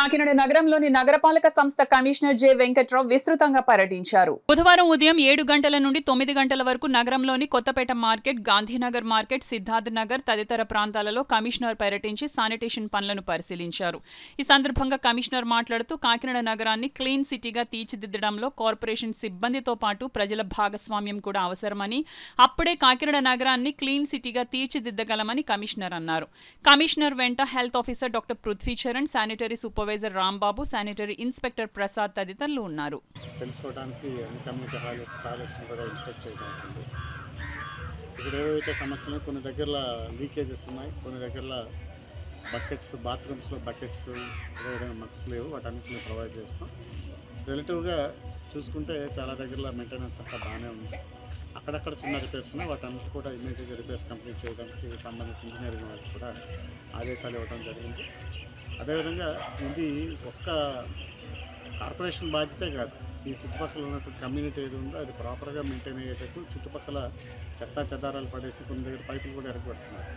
కాకినాడ నగరంలోని నగరపాలక సంస్థ కమిషనర్ జె వెంకట్రావు విస్తృతంగా పర్యటించారు. బుధవారం ఉదయం 7 గంటల నుండి 9 గంటల వరకు నగరంలోని కొత్తపేట మార్కెట్, గాంధీనగర్ మార్కెట్, సిద్ధార్థ్ నగర్ తదితర ప్రాంతాలలో కమిషనర్ పర్యటించి శానిటేషన్ పనులను పరిశీలించారు. ఈ సందర్భంగా కమిషనర్ మాట్లాడుతూ కాకినాడ నగరాన్ని క్లీన్ సిటీగా తీర్చిదిద్దడంలో కార్పొరేషన్ సిబ్బందితో పాటు ప్రజల భాగస్వామ్యం కూడా అవసరమని, అప్పుడే కాకినాడ నగరాన్ని క్లీన్ సిటీగా తీర్చిదిద్దగలమని కమిషనర్ అన్నారు. కమిషనర్ వెంట health officer doctor Prithvi Charan, sanitary supervisor Rambabu, sanitary inspector Prasad తదితరులు ఉన్నారు. తెలుసుకోవడానికి అన్ని కమ్యూనిటీ టాయిలెట్స్ కూడా ఇన్స్పెక్ట్ చేయడానికి ఇక్కడ ఏవైతే సమస్యలు కొన్ని దగ్గర లీకేజెస్ ఉన్నాయి, కొన్ని దగ్గర బకెట్స్ బాత్రూమ్స్లో బకెట్స్ ఏదైనా మక్స్ లేవు, వాటన్నిటిని ప్రొవైడ్ చేస్తాం. రిలేటివ్గా చూసుకుంటే చాలా దగ్గర మెయింటెనెన్స్ అంతా బాగానే ఉంది. అక్కడక్కడ చిన్న రిపేర్స్ ఉన్నాయి, వాటన్నిటి కూడా ఇమీడియట్గా రిపేర్స్ కంప్లీట్ చేయడానికి సంబంధించిన ఇంజనీరింగ్ వాళ్ళకి కూడా ఆదేశాలు ఇవ్వడం జరిగింది. అదేవిధంగా ఇది ఒక్క కార్పొరేషన్ బాధ్యతే కాదు, ఈ చుట్టుపక్కల ఉన్నటువంటి కమ్యూనిటీ ఏది ఉందో అది ప్రాపర్గా మెయింటైన్ అయ్యేటట్టు చుట్టుపక్కల చెత్తా చెదారాలు పడేసి కొన్ని దగ్గర పైపులు కూడా ఎరగబెడుతున్నారు.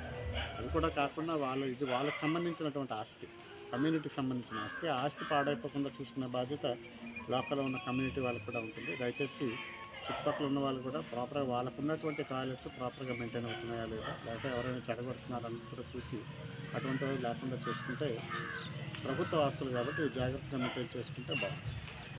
అది కూడా కాకుండా ఇది వాళ్ళకి సంబంధించినటువంటి ఆస్తి, కమ్యూనిటీకి సంబంధించిన ఆస్తి. ఆ ఆస్తి పాడైపోకుండా చూసుకునే బాధ్యత లోకల్లో ఉన్న కమ్యూనిటీ వాళ్ళకి కూడా ఉంటుంది. దయచేసి చుట్టుపక్కల ఉన్న వాళ్ళు కూడా ప్రాపర్గా వాళ్ళకు ఉన్నటువంటి టాయిలెట్స్ ప్రాపర్గా మెయింటైన్ అవుతున్నాయా లేదా, లేకపోతే ఎవరైనా చెడగొడుతున్నారని కూడా చూసి అటువంటి లేకుండా చేసుకుంటే ప్రభుత్వ ఆస్తులు కాబట్టి జాగ్రత్తగా మెయింటైన్ చేసుకుంటే బాగుంటుంది.